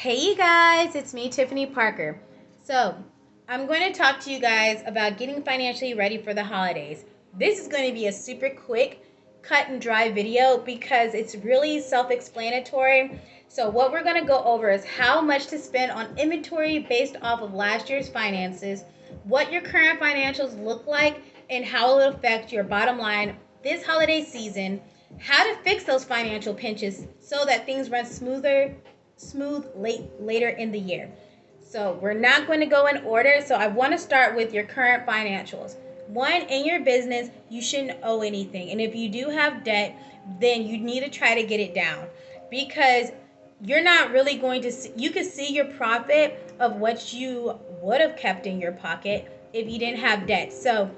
Hey you guys, it's me, Tiffany Parker. So, I'm going to talk to you guys about getting financially ready for the holidays. This is going to be a super quick, cut and dry video because it's really self-explanatory. So, what we're going to go over is how much to spend on inventory based off of last year's finances, what your current financials look like, and how it will affect your bottom line this holiday season, how to fix those financial pinches so that things run later in the year. So we're not going to go in order. So I want to start with your current financials. One, in your business, you shouldn't owe anything. And if you do have debt, then you need to try to get it down because you're not really going to see, you can see your profit of what you would have kept in your pocket if you didn't have debt. So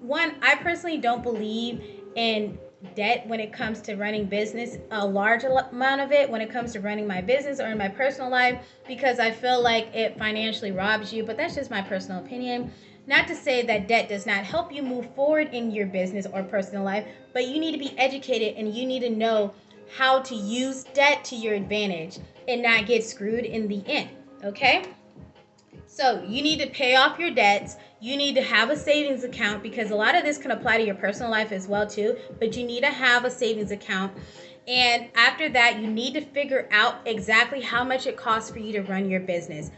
one, I personally don't believe in debt when it comes to running business, a large amount of it when it comes to running my business or in my personal life, because I feel like it financially robs you. But that's just my personal opinion. Not to say that debt does not help you move forward in your business or personal life, but you need to be educated and you need to know how to use debt to your advantage and not get screwed in the end. Okay? So you need to pay off your debts. You need to have a savings account because a lot of this can apply to your personal life as well too, but you need to have a savings account. And after that, you need to figure out exactly how much it costs for you to run your business.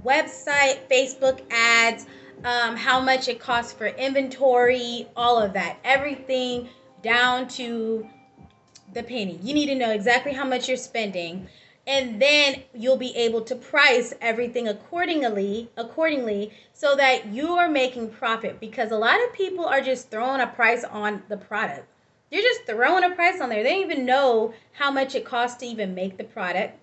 Website, Facebook ads, how much it costs for inventory, all of that. Everything down to the penny. You need to know exactly how much you're spending, and then you'll be able to price everything accordingly so that you are making profit, because a lot of people are just throwing a price on the product. They're just throwing a price on there. They don't even know how much it costs to even make the product.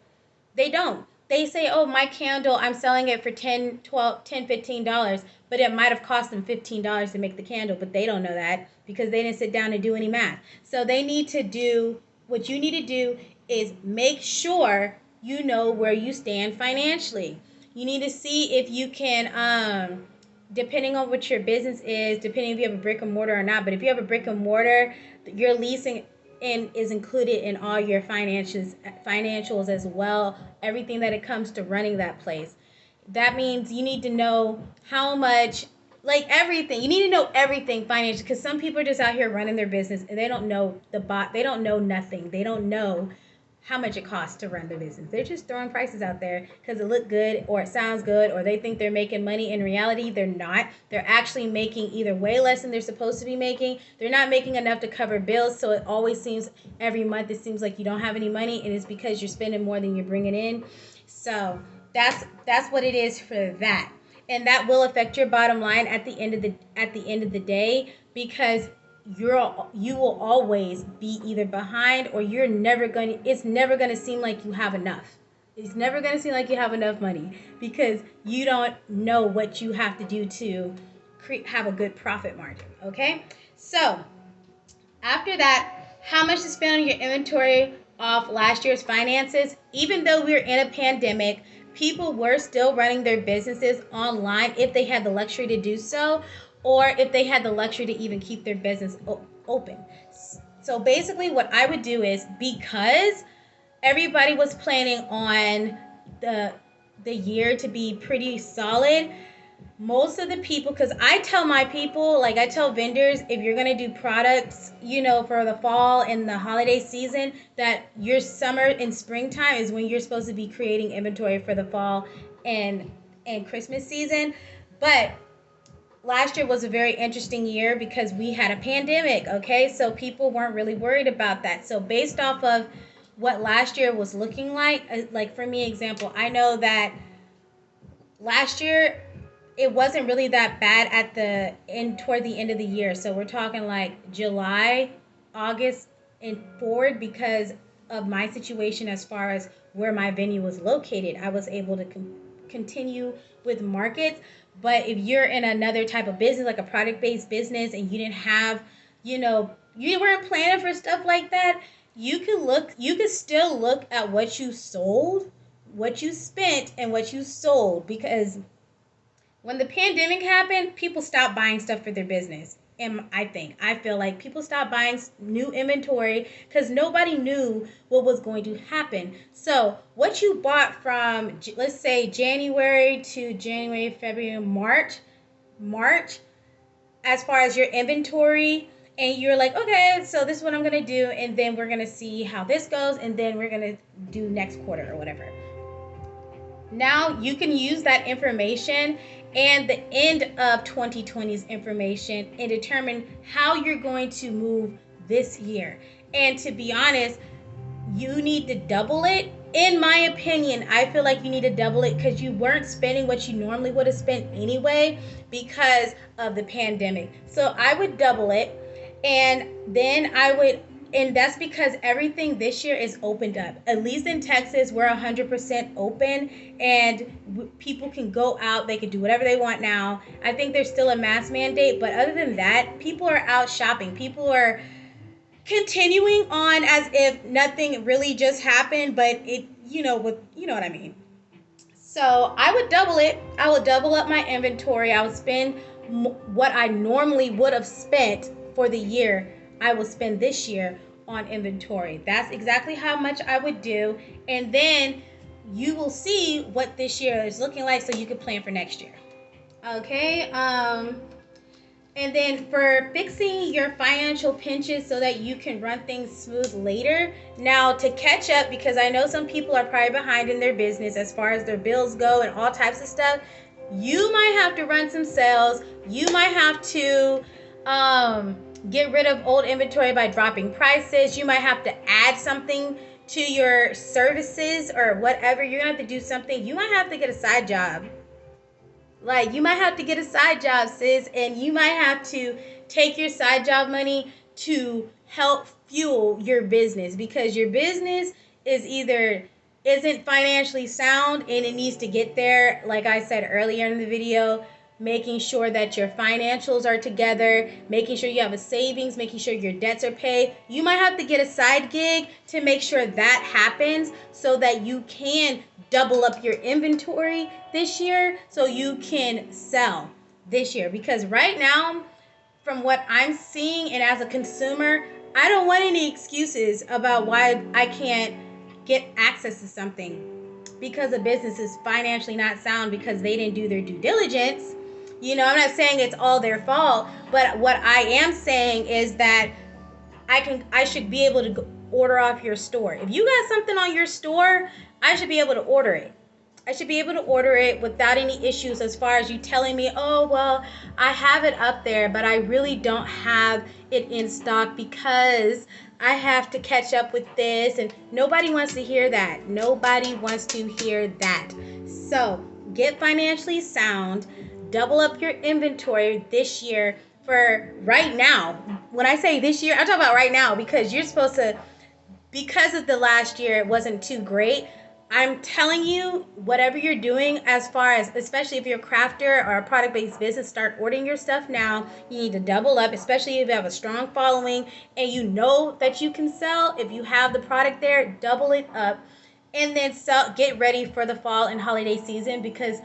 They don't. They say, oh, my candle, I'm selling it for $10, $12, $10, $15, but it might have cost them $15 to make the candle, but they don't know that because they didn't sit down and do any math. So they need to do, what you need to do is make sure you know where you stand financially. You need to see if you can, depending on what your business is, depending if you have a brick and mortar or not, but if you have a brick and mortar, your leasing is included in all your financials as well, everything that it comes to running that place. That means you need to know how much, like everything. You need to know everything financially, because some people are just out here running their business and they don't know they don't know nothing. They don't know how much it costs to run their business. They're just throwing prices out there because it look good or it sounds good or they think they're making money. In reality, they're not. They're actually making either way less than they're supposed to be making. They're not making enough to cover bills, so it always seems every month it seems like you don't have any money, and it's because you're spending more than you're bringing in. So that's what it is for that. And that will affect your bottom line at the end of the day, because you will always be either behind or it's never going to seem like you have enough. It's never going to seem like you have enough money because you don't know what you have to do to have a good profit margin. Okay, so after that, how much to spend on your inventory off last year's finances. Even though we were in a pandemic, people were still running their businesses online if they had the luxury to do so, or if they had the luxury to even keep their business open. So basically what I would do is, because everybody was planning on the year to be pretty solid, most of the people, because I tell my people, like I tell vendors, if you're going to do products, for the fall and the holiday season, that your summer and springtime is when you're supposed to be creating inventory for the fall and Christmas season. But last year was a very interesting year because we had a pandemic, okay? So people weren't really worried about that. So based off of what last year was looking like for me, example, I know that last year it wasn't really that bad toward the end of the year. So we're talking like July, August, and forward, because of my situation as far as where my venue was located. I was able to continue with markets. But if you're in another type of business, like a product-based business, and you didn't have, you weren't planning for stuff like that, you could still look at what you sold, what you spent, and what you sold, because when the pandemic happened, people stopped buying stuff for their business. And I feel like people stopped buying new inventory because nobody knew what was going to happen. So what you bought from, let's say, January to January, February, March, as far as your inventory, and you're like, okay, so this is what I'm gonna do, and then we're gonna see how this goes, and then we're gonna do next quarter or whatever. Now you can use that information and the end of 2020's information and determine how you're going to move this year. And to be honest, you need to double it. In my opinion, I feel like you need to double it because you weren't spending what you normally would have spent anyway because of the pandemic. So I would double it, and then and that's because everything this year is opened up. At least in Texas, we're 100% open, and people can go out. They can do whatever they want now. I think there's still a mask mandate, but other than that, people are out shopping. People are continuing on as if nothing really just happened, but you know what I mean. So I would double it. I would double up my inventory. I would spend what I normally would have spent for the year. I will spend this year on inventory. That's exactly how much I would do, and then you will see what this year is looking like, so you can plan for next year. Okay. And then for fixing your financial pinches so that you can run things smooth later. Now, to catch up, because I know some people are probably behind in their business as far as their bills go and all types of stuff, you might have to run some sales. You might have to get rid of old inventory by dropping prices. You might have to add something to your services or whatever. You're going to have to do something. You might have to get a side job. Like, you might have to get a side job, sis, and you might have to take your side job money to help fuel your business, because your business isn't financially sound and it needs to get there. Like I said earlier in the video, making sure that your financials are together, making sure you have a savings, making sure your debts are paid. You might have to get a side gig to make sure that happens so that you can double up your inventory this year so you can sell this year. Because right now, from what I'm seeing and as a consumer, I don't want any excuses about why I can't get access to something because a business is financially not sound because they didn't do their due diligence. You know, I'm not saying it's all their fault, but what I am saying is that I should be able to order off your store. If you got something on your store, I should be able to order it. I should be able to order it without any issues as far as you telling me, oh, well, I have it up there, but I really don't have it in stock because I have to catch up with this. And nobody wants to hear that. Nobody wants to hear that. So get financially sound. Double up your inventory this year for right now. When I say this year, I'm talking about right now because you're supposed to, because of the last year, it wasn't too great. I'm telling you, whatever you're doing as far as, especially if you're a crafter or a product-based business, start ordering your stuff now. You need to double up, especially if you have a strong following and you know that you can sell. If you have the product there, double it up and then get ready for the fall and holiday season because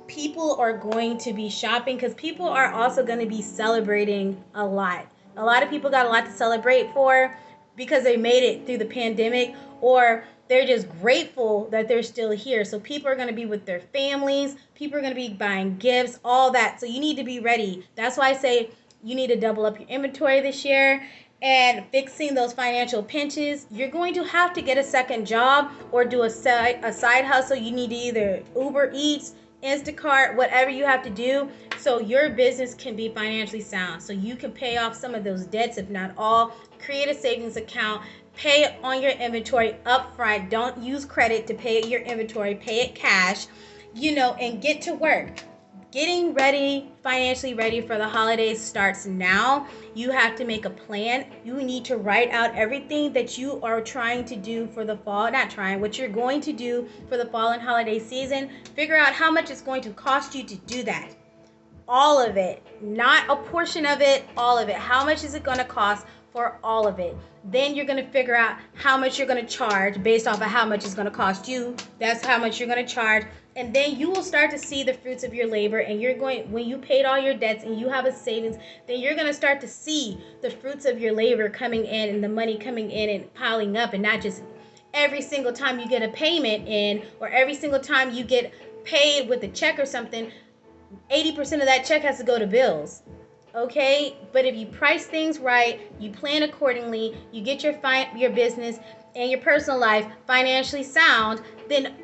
people are going to be shopping because people are also going to be celebrating a lot. A lot of people got a lot to celebrate for because they made it through the pandemic, or they're just grateful that they're still here. So people are going to be with their families. People are going to be buying gifts, all that. So you need to be ready. That's why I say you need to double up your inventory this year and fixing those financial pinches. You're going to have to get a second job or do a side hustle. You need to either Uber Eats, Instacart, whatever you have to do so your business can be financially sound, so you can pay off some of those debts, if not all. Create a savings account, pay on your inventory up front. Don't use credit to pay your inventory, pay it cash, and get to work. Getting ready, financially ready for the holidays starts now. You have to make a plan. You need to write out everything that you are trying to do for the fall. Not trying, what you're going to do for the fall and holiday season. Figure out how much it's going to cost you to do that. All of it, not a portion of it, all of it. How much is it going to cost for all of it. Then you're going to figure out how much you're going to charge based off of how much it's going to cost you. That's how much you're going to charge. And then you will start to see the fruits of your labor, and you're going, when you paid all your debts and you have a savings, then you're going to start to see the fruits of your labor coming in and the money coming in and piling up, and not just every single time you get a payment in or every single time you get paid with a check or something, 80% of that check has to go to bills. Okay, but if you price things right, you plan accordingly, you get your business and your personal life financially sound, then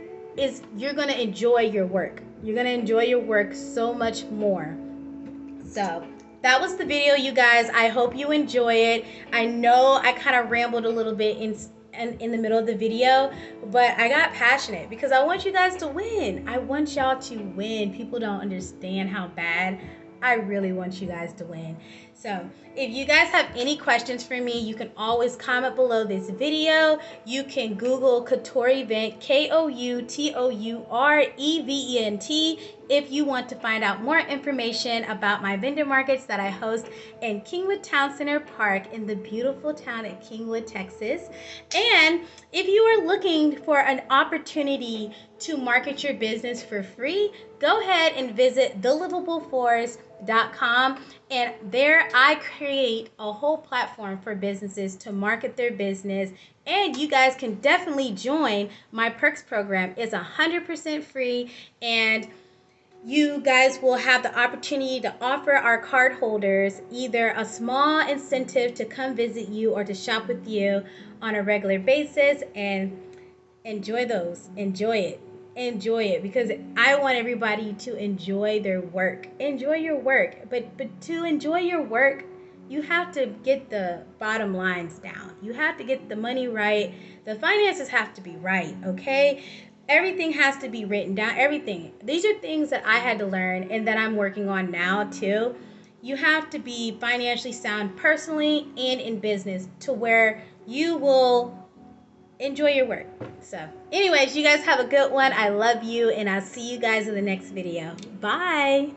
you're going to enjoy your work. You're going to enjoy your work so much more. So that was the video, you guys. I hope you enjoy it. I know I kind of rambled a little bit in the middle of the video, but I got passionate because I want you guys to win. I want y'all to win. People don't understand how bad I really want you guys to win. So if you guys have any questions for me, you can always comment below this video. You can Google Koutour Event, KOUTOUREVENT, if you want to find out more information about my vendor markets that I host in Kingwood Town Center Park in the beautiful town of Kingwood, Texas. And if you are looking for an opportunity to market your business for free, go ahead and visit thelivablforest.com, and there I create a whole platform for businesses to market their business. And you guys can definitely join my perks program. It's 100% free, and you guys will have the opportunity to offer our card holders either a small incentive to come visit you or to shop with you on a regular basis. And enjoy those. Enjoy it. Enjoy it, because I want everybody to enjoy their work. Enjoy your work. But to enjoy your work, you have to get the bottom lines down. You have to get the money right. The finances have to be right, okay? Everything has to be written down. Everything. These are things that I had to learn and that I'm working on now too. You have to be financially sound personally and in business to where you will enjoy your work. So anyways, you guys have a good one. I love you, and I'll see you guys in the next video. Bye.